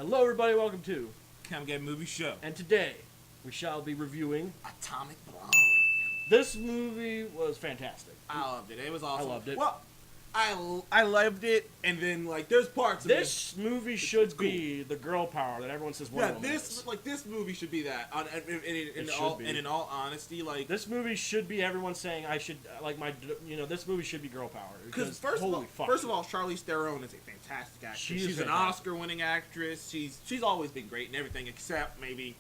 Hello, everybody. Welcome to Come Get Movie Show. and today we shall be reviewing. Atomic Blonde. This movie was fantastic. I loved it. It was awesome. I loved it. Well, I loved it, and then like there's parts of it. This movie should be the girl power that everyone says Wonder Woman is. This movie should be that. In all honesty, like This movie should be everyone saying I should this movie should be girl power because holy fuck. first of all, Charlize Theron is a fantastic actress. She's an fantastic. Oscar-winning actress. She's always been great in everything except maybe,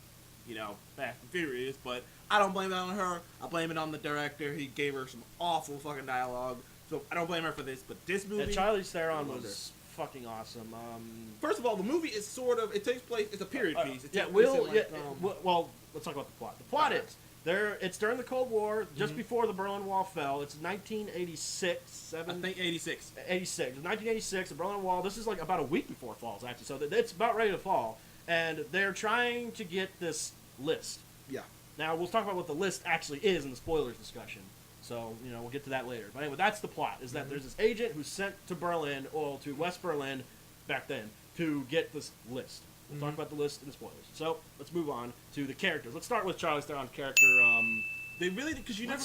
Fast and Furious. But I don't blame that on her. I blame it on the director. He gave her some awful fucking dialogue. So I don't blame her for this, but this movie... And Charlize Theron was fucking awesome. First of all, the movie is it takes place, it's a period piece. Well, let's talk about the plot. The plot is, it's during the Cold War, just before the Berlin Wall fell. It's 1986. I think 86. 86. 1986, the Berlin Wall, this is like about a week before it falls, actually, so it's about ready to fall. And they're trying to get this list. Yeah. Now, we'll talk about what the list actually is in the spoilers discussion. So, we'll get to that later. But anyway, that's the plot, is that there's this agent who's sent to Berlin, or to West Berlin, back then, to get this list. We'll talk about the list in the spoilers. So, let's move on to the characters. Let's start with Charlize Theron's character. They really, because you never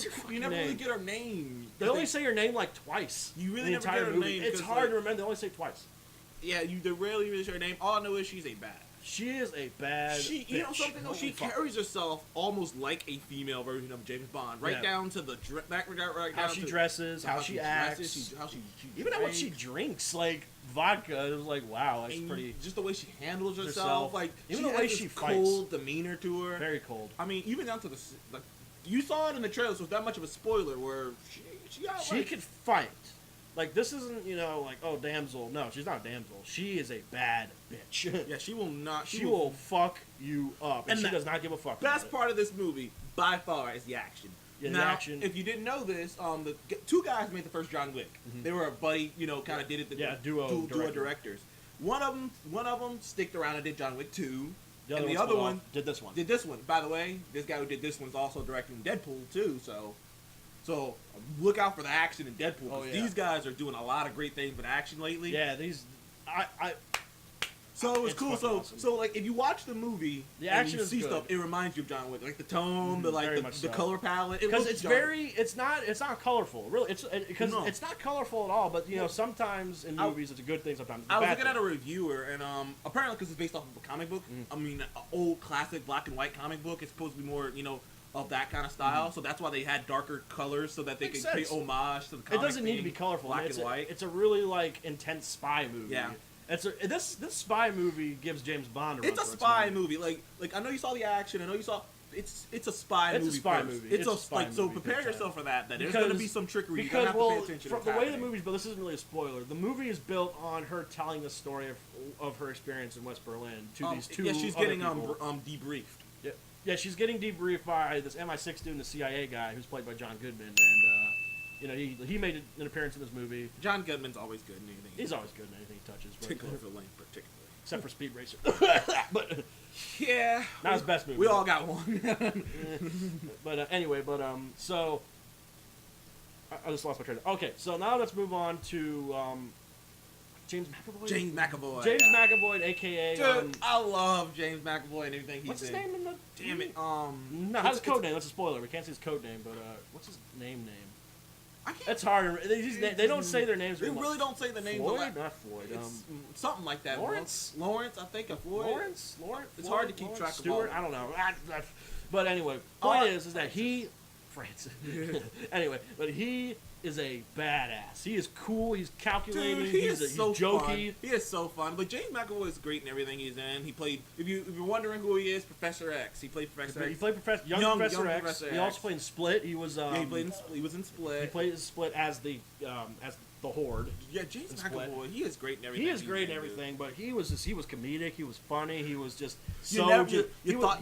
really get her name. They only say her name like twice. You really the never entire get her movie. name. It's hard to remember. They only say twice. Yeah, they rarely really say her name. All I know is she's a bad. She is a bad bitch. You know something though? She carries herself almost like a female version of James Bond, right down to the how she dresses, how she acts, how she even what she drinks, like vodka. It was like, wow, that's pretty. Just the way she handles herself, like even the way she fights, cold demeanor to her, very cold. I mean, even down to you saw it in the trailer, so it's that much of a spoiler where she could fight. Like, this isn't, like, oh, damsel. No, she's not a damsel. She is a bad bitch. Yeah, she will not. She will fuck you up. And she does not give a fuck. Best part of this movie, by far, is the action. Yeah, now, the action. If you didn't know this, the two guys made the first John Wick. They were a buddy, kind of did it. Duo directors. One of them sticked around and did John Wick 2. And the other one did this one. Did this one. By the way, this guy who did this one's also directing Deadpool 2, So look out for the action in Deadpool. Oh, yeah. These guys are doing a lot of great things with action lately. Yeah, So it was cool. Awesome. So like if you watch the movie, the action and you see good. stuff, it reminds you of John Wick, like the tone, the color palette. Because it's not colorful. Really, it's not colorful at all. But sometimes in movies it's a good thing. Sometimes it's a I was bad looking thing. at a reviewer, and apparently because it's based off of a comic book. I mean, an old classic black and white comic book. It's supposed to be more of that kind of style, so that's why they had darker colors so that they could pay homage to the comic. It doesn't need to be colorful. Black and white. It's a really intense spy movie. Yeah. This spy movie gives James Bond a run. It's a spy movie. Like I know you saw the action. I know you saw. It's a spy movie. It's a spy first. movie. It's a spy movie. So prepare yourself for that. There's going to be some trickery. Because, you're going to have to pay attention. From the way the movie's built, this isn't really a spoiler. The movie is built on her telling the story of her experience in West Berlin to these two. Yeah, she's other getting people. debriefed. Yeah, she's getting debriefed by this MI6 dude and the CIA guy who's played by John Goodman, and he made an appearance in this movie. John Goodman's always good in anything. He's always good in anything he touches. Tickler the Lane, particularly. Except for Speed Racer. But yeah, not his best movie. We all got one. But anyway, so I just lost my train. Okay, so now let's move on to James McAvoy. James McAvoy. James McAvoy, aka. Dude, I love James McAvoy and everything he's in. What's his name in the? Damn it. No, that's his code name. That's a spoiler. We can't say his code name, but what's his name? It's hard. They don't say their names. They really don't say the names. Floyd, not Floyd. Something like that. Lawrence, I think. Floyd. Lawrence. It's hard to keep track of all. I don't know. But anyway, point is that he, Francis. Anyway, but he is a badass. He is cool. He's calculating. Dude, he's so jokey. Fun. He is so fun. But James McAvoy is great in everything he's in. He played. If you're wondering who he is, Professor X. He played Professor X. He played young Professor X. He also played in Split. He was. He was in Split. He played in Split as the Horde. Yeah, James McAvoy. He is great in everything. He is great in everything, but he was comedic. He was funny. He was just you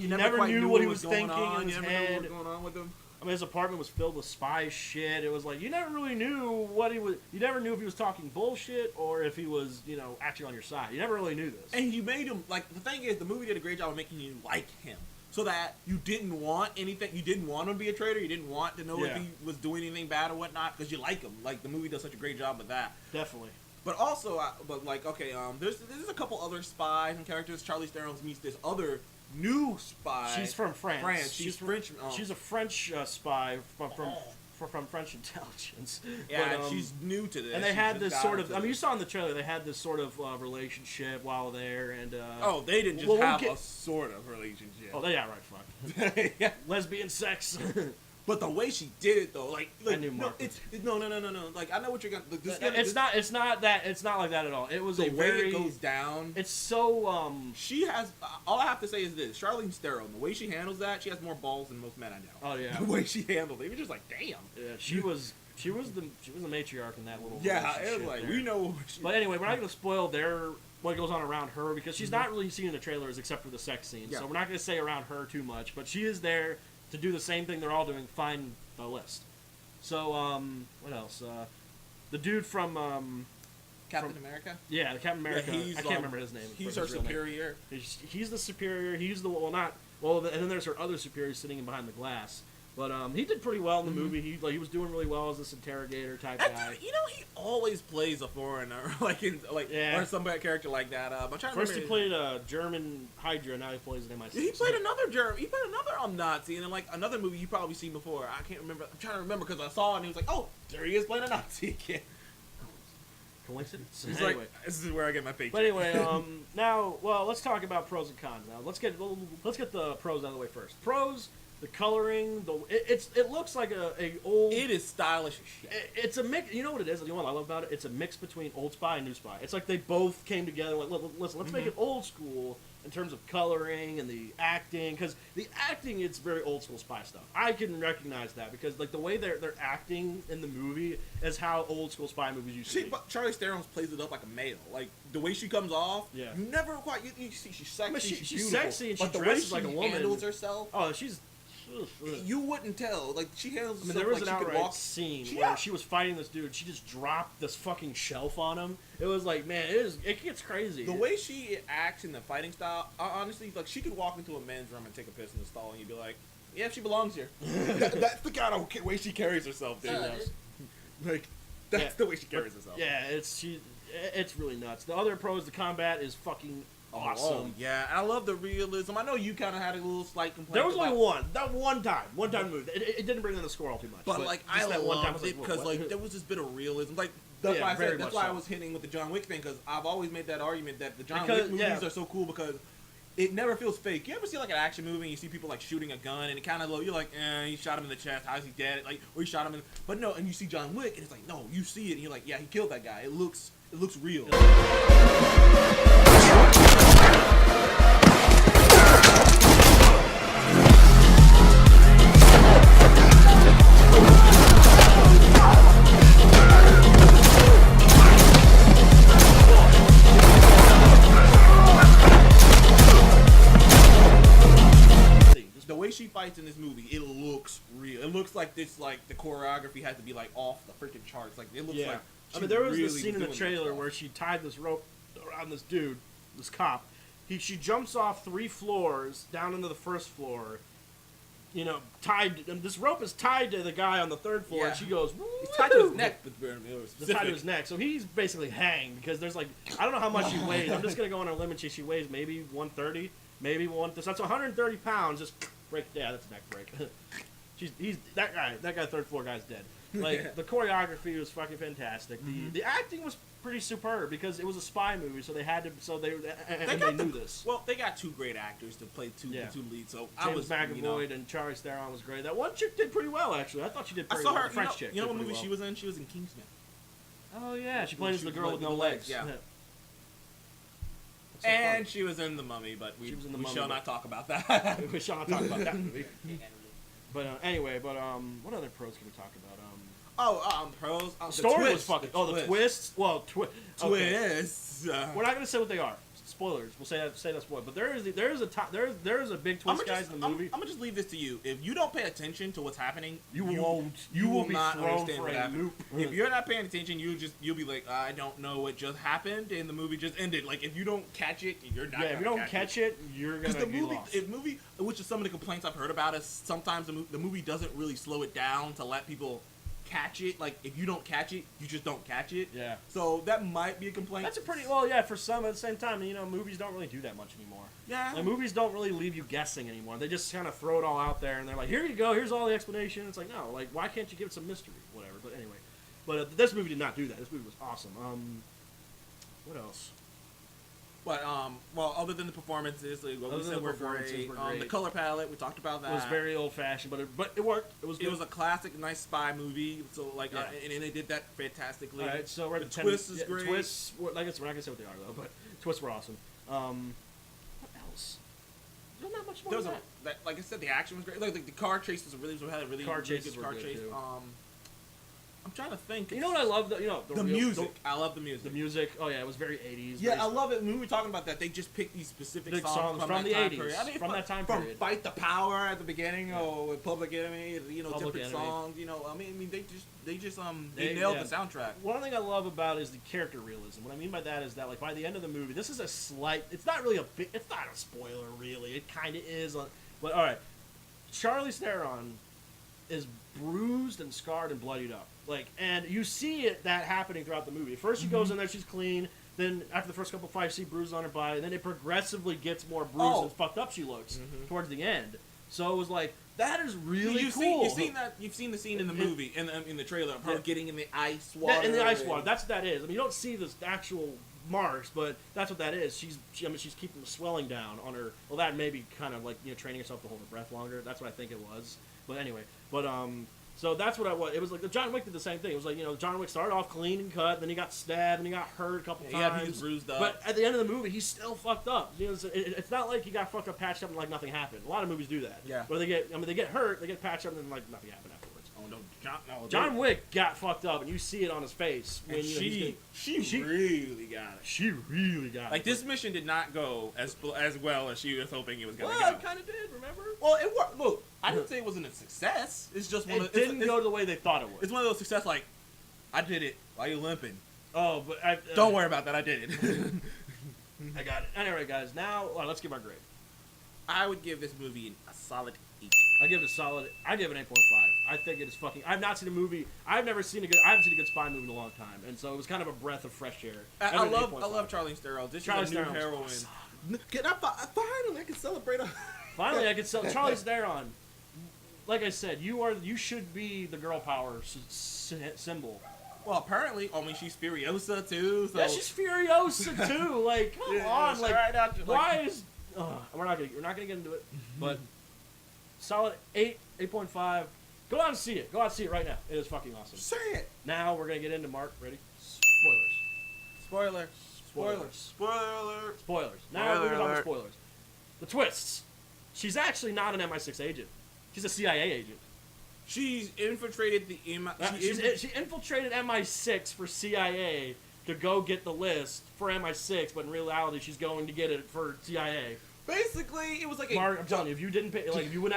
never knew what he was thinking in his head. What was going on with him. I mean, his apartment was filled with spy shit. It was like you never really knew what he was. You never knew if he was talking bullshit or if he was, actually on your side. You never really knew this. And you made him the thing is, the movie did a great job of making you like him, so that you didn't want anything. You didn't want him to be a traitor. You didn't want to know if he was doing anything bad or whatnot because you like him. Like the movie does such a great job with that. Definitely. But also, okay, there's a couple other spies and characters. Charlize Theron meets this other new spy. She's from France. She's French. She's a French spy from French intelligence. Yeah, But, she's new to this. and they She had just this got sort of. into I mean, you this. saw in the trailer they had this sort of relationship while there, and Oh, they didn't just well, we'll have get- a sort of relationship. oh, yeah, right, fuck, Yeah. lesbian sex. But the way she did it, though, I knew no, Mark it's no. Like, I know what you're gonna. Like, It's not like that at all. It was the a way very. it goes down. It's so She has. All I have to say is this: Charlize Theron, the way she handles that, she has more balls than most men I know. Oh yeah. The way she handled it, it was just like, damn. Yeah, she was the matriarch in that little. Yeah, it was relationship like there. we know. She, But anyway, we're not going to spoil what goes on around her because she's not really seen in the trailers except for the sex scene. Yeah. So we're not going to say around her too much. But she is there to do the same thing they're all doing: find the list. So what else? The dude from Captain America. yeah, the Captain America. he's, I can't remember his name. He's his her real name. superior. He's the superior. He's the and then there's her other superior sitting behind the glass. But he did pretty well in the movie. He was doing really well as this interrogator type guy. You know, he always plays a foreigner, Yeah. or some bad character like that. I'm trying to First he remember. played a German Hydra, now he plays an MI6. He played another German. He played another Nazi, and then like another movie you probably seen before. I can't remember. I'm trying to remember because I saw it and he was like, "Oh, there he is playing a Nazi again." Coincidence. He's Anyway. like, "This is where I get my paycheck." But anyway, now, let's talk about pros and cons. Now, let's get the pros out of the way first. Pros: the coloring. It looks like a old. it is stylish as shit. It's a mix. You know what it is? You know what I love about it? It's a mix between old Spy and new Spy. It's like they both came together. Like, listen, let's make it old school in terms of coloring and the acting. Because the acting, it's very old school Spy stuff. I can recognize that because like the way they're acting in the movie is how old school Spy movies used to be. But Charlize Theron plays it up like a male. Like the way she comes off, Yeah. you never quite. You see, she's sexy. I mean, she's she's beautiful, sexy and she but the way dresses she like a woman. handles herself, Oh, she's. you wouldn't tell. Like she handles I mean, herself there was like an she could outright walk. scene She- where yeah. she was fighting this dude. She just dropped this fucking shelf on him. It was like, man, it gets crazy. The way she acts in the fighting style, honestly, like she could walk into a men's room and take a piss in the stall, and you'd be like, "Yeah, she belongs here." That's the kind of way she carries herself, dude. Like that's Yeah. the way she carries herself. Yeah, it's really nuts. The other pros, the combat is fucking awesome. Oh, yeah, I love the realism. I know you kind of had a little slight complaint. There was about, only one time movie. It didn't bring down the score all too much. but like just I that one time, loved was it like, because what? like there was this bit of realism. Like that's Yeah, why I very said that's much why I so. was hitting with the John Wick thing because I've always made that argument that the John Because- Wick movies yeah. are so cool because it never feels fake. You ever see like an action movie and you see people like shooting a gun and it kind of you're like, he shot him in the chest. How's he dead? Like, or he shot him in. But no, and you see John Wick and it's like, no, you see it and you're like, yeah, he killed that guy. It looks real. The way she fights in this movie, it looks real. It looks like this, like the choreography had to be like off the freaking charts. Like it looks Yeah. like. I mean, there was really this scene in the doing trailer stuff. where she tied this rope around this dude, this cop. She jumps off 3 floors down into the first floor. You know, tied. And this rope is tied to the guy on the 3rd floor, Yeah. and she goes. He's tied to his "Woo!" neck. But very It's tied to his neck, so he's basically hanged because there's like I don't know how much she weighs. I'm just gonna go on a limb and say she weighs maybe 130, maybe 1. So that's 130 pounds. Just break. Yeah, that's a neck break. He's that guy. That guy, 3rd floor guy's dead. Like the choreography was fucking fantastic. The acting was pretty superb because it was a spy movie, so they had to. So they knew this. Well, they got 2 great actors to play two Yeah. the 2 leads. So I James was McAvoy and Charlize Theron was great. That one chick did pretty well, actually. I thought she did I pretty saw well. her. The French chick. You know did what pretty movie well. she was in? She was in Kingsman. Oh yeah, she plays She the was girl like with no the legs, legs. yeah. That's so And funny. she was in The Mummy, but we She was in The we Mummy, shall but- not talk about that. We shall not talk about that movie. But anyway, what other pros can we talk about? Pros. The The story was twist, fucking. the The twists. Well, okay. Twists. We're not gonna say what they are. Spoilers. We'll say that spoiler. But there is a big twist, guys, in the movie. I'm gonna just leave this to you. If you don't pay attention to what's happening, You you will will be not thrown understand for what a happened. loop. If you're not paying attention, you'll be like, I don't know what just happened, and the movie just ended. Like if you don't catch it, you're not. Yeah, if you don't catch it, you're because gonna the be movie, lost. which is some of the complaints I've heard about, is sometimes the movie doesn't really slow it down to let people catch it. Like if you don't catch it, you just don't catch it. Yeah. So that might be a complaint. That's a pretty well, yeah. For some, at the same time, movies don't really do that much anymore. Yeah. Like, movies don't really leave you guessing anymore. They just kind of throw it all out there, and they're like, "Here you go. Here's all the explanation." It's like, no, like, why can't you give it some mystery, whatever? But anyway, this movie did not do that. This movie was awesome. What else? But well, other than the performances, like what Other we than said the were performances great. were great. The color palette, we talked about that. It was very old fashioned, but it worked. It was good. It was a classic, nice spy movie. So like, Yeah. and they did that fantastically. All right, so we're at The 10 twist is great. Twists, I guess we're not gonna say what they are though, but twists were awesome. What else? There's not much more There was than a, that. like I said, the action was great. Like the car chase was had a really Car really chases good were car good, chase. too. I'm trying to think. You know what I love? The music. I love the music. The music. Oh yeah, it was very 80s. Yeah, very, I love it. When we were talking about that, they just picked these specific Big songs from the that time 80s, period. I mean, from that time from period. Fight the Power at the beginning, Yeah. or with Public Enemy, Public different Enemy. songs. I mean, they just They- nailed yeah. the soundtrack. One thing I love about it is the character realism. What I mean by that is that, like, by the end of the movie, this is a slight. It's not really it's not a spoiler, really. It kind of is. But all right, Charlize Theron is bruised and scarred and bloodied up. Like, and you see that happening throughout the movie. First, she goes in there, she's clean. Then, after the first couple fights, you see bruises on her body. And then it progressively gets more bruised and fucked up she looks towards the end. So it was like, that is really cool. You've seen the scene in the movie, in the trailer, of her Yeah. getting in the ice water. Yeah, in the ice water. That's what that is. I mean, you don't see the actual marks, but that's what that is. She's keeping the swelling down on her. Well, that may be kind of like, training herself to hold her breath longer. That's what I think it was. But anyway, so that's what I was. It was like John Wick did the same thing. It was like, John Wick started off clean and cut, then he got stabbed, then he got hurt a couple times. He was bruised up. But at the end of the movie, he's still fucked up. It's not like he got fucked up, patched up, and like nothing happened. A lot of movies do that. Yeah. Where they get hurt, they get patched up, and then like nothing happened afterwards. Oh no, John Wick got fucked up, and you see it on his face. And When, she really got it. She really got Like it. this mission did not go as well as she was hoping it was gonna Well, go. it kind of did. Remember? Well, it worked. Look, I didn't say it wasn't a success. It's just one It of didn't go the way they thought it would. It's one of those success like, I did it. Why are you limping? Oh, but Don't worry about that. I did it. I got it. Anyway, guys, now let's give our grade. I would give this movie a solid 8. I give it an 8.5. I think it is fucking. I've not seen a movie. I haven't seen a good spy movie in a long time, and so it was kind of a breath of fresh air. I love Charlize Theron. This Charlize is a new Theron was heroine. awesome. Finally I can celebrate her. Finally, I could sell Charlize Theron. Like I said, you should be the girl power symbol. Well, apparently, I mean, she's Furiosa too. So. Yeah, she's Furiosa too. Like, come on, like, why is? We're not gonna get into it, but solid 8.5. Go out and see it. Go out and see it right now. It is fucking awesome. Say it. Now we're gonna get into Mark. Ready? Spoiler. Spoilers. Spoiler. Spoilers. Now we're talking spoilers. The twists. She's actually not an MI6 agent. She's a CIA agent. She's infiltrated the She infiltrated MI6 for CIA to go get the list for MI6, but in reality, she's going to get it for CIA. Basically, it was like Mark, I'm telling you, if you didn't pay, like, if you would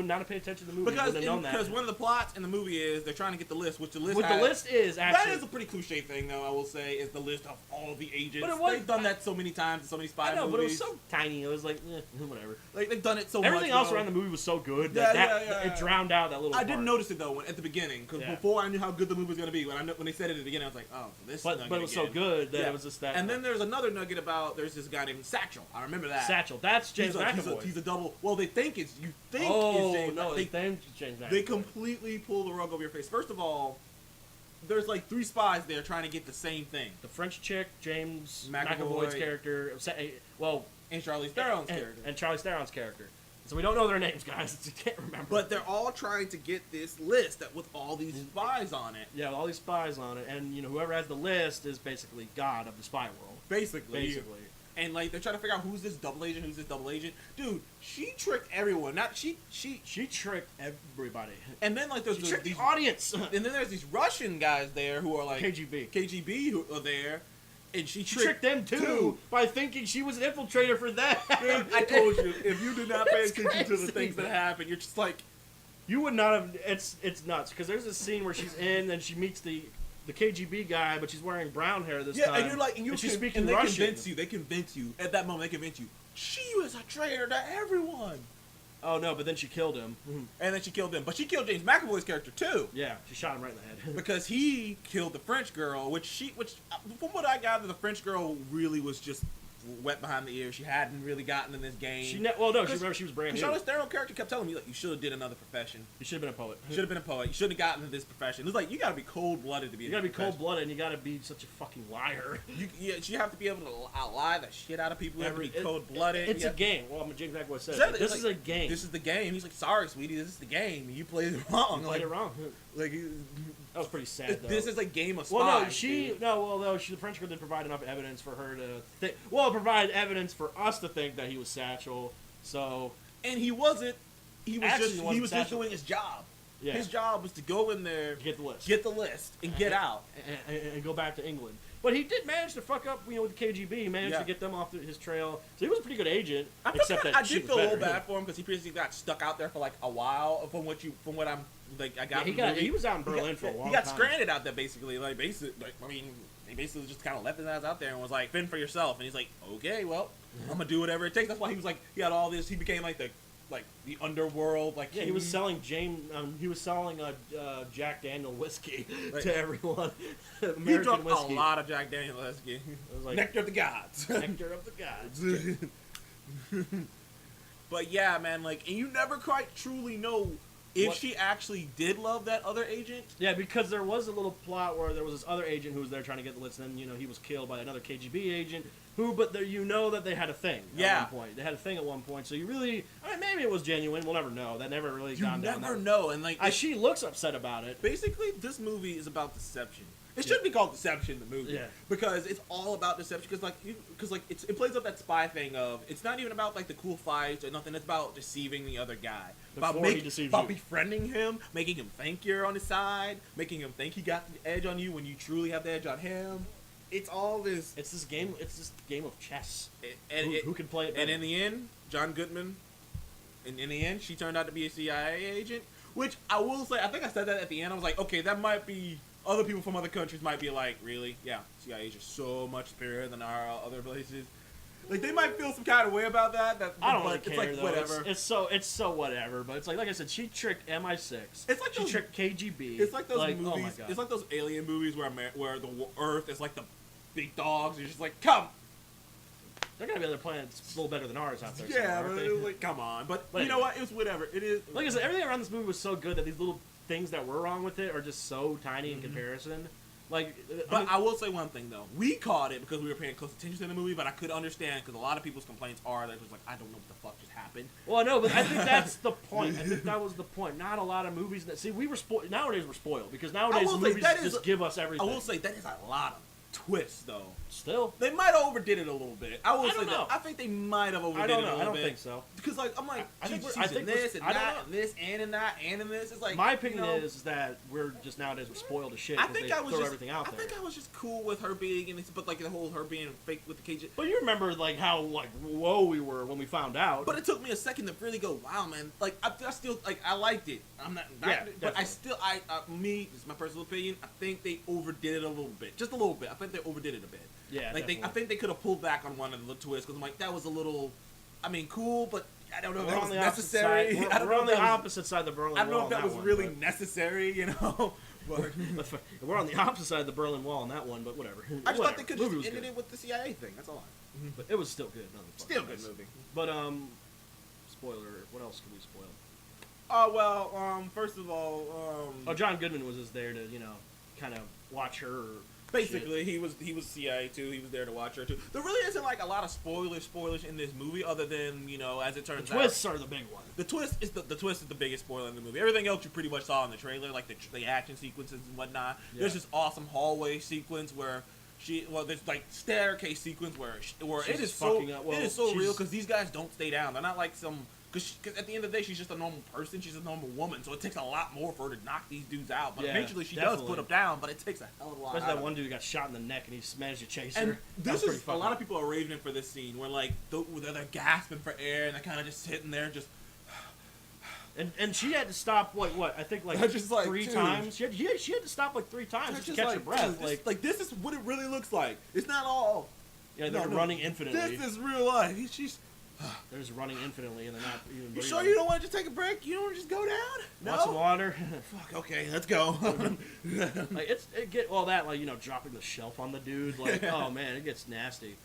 not have paid attention to the movie, you wouldn't have known that. Because one of the plots in the movie is they're trying to get the list, which the list the list is actually that is a pretty cliche thing, though. I will say is the list of all the agents. But it was- They've done that so many times in so many spy I know, movies. but it was so tiny. It was like, whatever. Like they've done it so Everything much. else around the movie was so good that, Yeah. it drowned out that little. I didn't part. notice it though at the beginning because Yeah. before I knew how good the movie was gonna be. When they said it at the beginning, I was like, oh, this. But it was so good that it was just that. And then there's another nugget about there's this guy named Satchel. I remember that. Satchel. That's James McAvoy. He's a double. Well, they think it's you think Oh it's James. no, they, his name's James McAvoy. they completely pull the rug over your face. First of all, there's like 3 spies there trying to get the same thing. The French chick, James McAvoy. McAvoy's character. Well, And Charlize Theron's character. and Charlize Theron's character. So we don't know their names, guys. You can't remember. But they're all trying to get this list that with all these spies on it. yeah, all these spies on it, and whoever has the list is basically God of the spy world. Basically. And like they're trying to figure out who's this double agent, Dude, she tricked everyone. She tricked everybody. And then like there's She tricked these the audience. and then there's these Russian guys there who are like KGB who are there, and she tricked them too by thinking she was an infiltrator for them. Dude, I told you, if you did not pay It's attention to the crazy. things that happen, you're just like, You would not have. It's nuts because there's a scene where she's in and she meets the KGB guy, but she's wearing brown hair this time. and you're like, and she's speaking and they Russian. They convince you at that moment. They convince you she was a traitor to everyone. Oh no, but then she killed him. and then she killed him. But she killed James McAvoy's character too. Yeah, she shot him right in the head. Because he killed the French girl, which from what I gather, the French girl really was just wet behind the ears. She hadn't really gotten in this game. She remember she was brand new. Charlize Theron character kept telling me like, you should have did another profession. You should have been a poet. You should have been a poet. You shouldn't have gotten into this profession. It's like you got to be cold blooded to be. You gotta be cold blooded, and you gotta be such a fucking liar. You have to be able to lie the shit out of people. You have to be cold blooded. It's a game. Well, James McAvoy said this is a game. This is the game. He's like, sorry, sweetie, this is the game. You played it wrong. You played it wrong. Like that was pretty sad. Though. This is a game of spies. Well, no, the French girl didn't provide enough evidence for her to think. Well, it provided evidence for us to think that he was Satchel. So, and he wasn't. He was just Satchel. doing his job. Yeah. His job was to go in there, get the list, and get out, and go back to England. But he did manage to fuck up, with the KGB. He managed to get them off his trail. So he was a pretty good agent. I did feel a little bad for him because he basically got stuck out there for like a while. From what I'm like, I got. He was out in Berlin for a long time. He got stranded out there basically. He basically just kind of left his ass out there and was like, "Fend for yourself." And he's like, "Okay, well, I'm gonna do whatever it takes." That's why he was like, he had all this. He became like the underworld. Like he was selling Jack Daniel whiskey to everyone. American he drank whiskey. a lot of Jack Daniel whiskey. It was like nectar of the gods. Nectar of the gods. But yeah, man, like, and you never quite truly know if she actually did love that other agent. Yeah, because there was a little plot where there was this other agent who was there trying to get the list, and then he was killed by another KGB agent. But that they had a thing at one point. They had a thing at one point, so you really, maybe it was genuine. We'll never know. That never really gone down. You never know, and like she looks upset about it. Basically, this movie is about deception. It should be called Deception, the movie, because it's all about deception. Because it plays up that spy thing of it's not even about like the cool fights or nothing. It's about deceiving the other guy, about befriending him, making him think you're on his side, making him think he got the edge on you when you truly have the edge on him. It's all this. It's this game. It's this game of chess. Who can play it better? And in the end, John Goodman. In the end, she turned out to be a CIA agent. Which I will say, I think I said that at the end. I was like, okay, that might be. Other people from other countries might be like, really? Yeah, CIA is just so much superior than our other places. Like they might feel some kind of way about that. I don't really care. It's like though. whatever. It's so whatever. But it's like I said, she tricked MI6. It's like she tricked KGB. It's like those movies. Oh my God. It's like those alien movies where the Earth is like the big dogs. You're just like, come. They're gonna be other planets a little better than ours out there. Yeah, but it was like, come on. But you know what? It was whatever. It is. Like I said, everything around this movie was so good that these little things that were wrong with it are just so tiny in comparison. I will say one thing though. We caught it because we were paying close attention to the movie, but I could understand because a lot of people's complaints are that it was like, I don't know what the fuck just happened. Well, I know, but I think that's the point. I think that was the point. Not a lot of movies that we were spoiled. Nowadays we're spoiled because nowadays movies just give us everything. I will say that is a lot of twists though. Still, they might have overdid it a little bit. I will say that. I think they might have overdid it a little bit. I don't think so. Because I'm like, I think this and that and this and in that and in this. It's like my opinion is that we're just nowadays we're spoiled as shit. I think everything out there. I think I was just cool with her being, but like the whole her being fake with the KGB. But you remember like how whoa we were when we found out. But it took me a second to really go, wow, man. Like I still I liked it. I'm not, but I still me, this is my personal opinion. I think they overdid it a little bit, just a little bit. I think they overdid it a bit. Yeah, like I think they could have pulled back on one of the twists because I'm like that was a little, cool, but I don't know if that was necessary. We're on the opposite side of the Berlin Wall. I don't know if that was really necessary, you know. But we're on the opposite side of the Berlin Wall on that one, but whatever. I just thought they could have ended it with the CIA thing. That's all. But it was still good. Still good movie. But spoiler. What else could we spoil? Oh well. First of all, John Goodman was just there to kind of watch her. Basically, he was CIA too. He was there to watch her too. There really isn't like a lot of spoilers in this movie, other than as it turns out, the twists are the big one. The twist is the biggest spoiler in the movie. Everything else you pretty much saw in the trailer, like the action sequences and whatnot. Yeah. There's this awesome hallway sequence where there's like staircase sequence where it is so real because these guys don't stay down. They're not like some. Because at the end of the day, she's just a normal person. She's a normal woman. So it takes a lot more for her to knock these dudes out. But eventually she does put them down, but it takes a hell of a lot. Especially that one dude who got shot in the neck and he managed to chase her. And this is a lot of people are raving for this scene where like they're gasping for air and they're kind of just sitting there just. And she had to stop what I think just three times. She had to stop like 3 times just to catch her breath. This is what it really looks like. It's not all. Yeah, they're running infinitely. This is real life. She's. They're just running infinitely and they're not even You breathing. sure you don't want to just take a break? You don't want to just go down? Want some No. water? Fuck. Okay, let's go. Like it get all that, like, you know, dropping the shelf on the dude. Like, oh man, it gets nasty.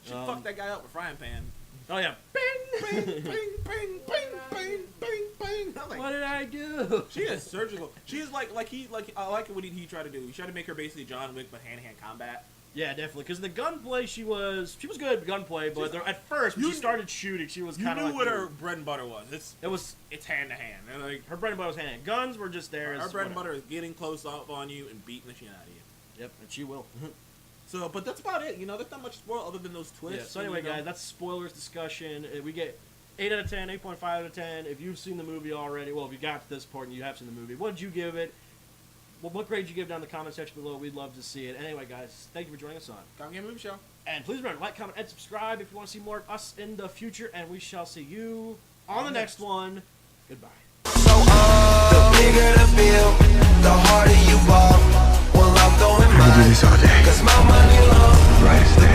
Should fuck that guy up with a frying pan. Oh yeah. Bing, bing, bing, bing, bing, bing, bing. I'm like, What did I do? she is surgical. She is like I like what he tried to do. He tried to make her basically John Wick, but hand-to-hand combat. Yeah, definitely. Because the gunplay, she was good at gunplay, but at first when You- she started shooting, she was You kind of knew like what her bread and butter was. It's hand-to-hand. And like her bread and butter was hand. Guns were just there. our as bread and whatever. butter is getting close up on you and beating the shit out of you. Yep, and she will. So, but that's about it. You know, there's not much spoil other than those twists. Yeah, so anyway, and, you know, guys, that's spoilers discussion. We get 8 out of 10, 8.5 out of 10. If you've seen the movie already, well, if you got to this part and you have seen the movie, what did you give it? Well, what grade did you give down in the comment section below? We'd love to see it. Anyway, guys, thank you for joining us on. Come Game Movie Show. And please remember, like, comment, and subscribe if you want to see more of us in the future. And we shall see you on the next one. Goodbye. So, the bigger the bill, the harder you ball. Well, I'm throwing mine, 'cause my money long. Right.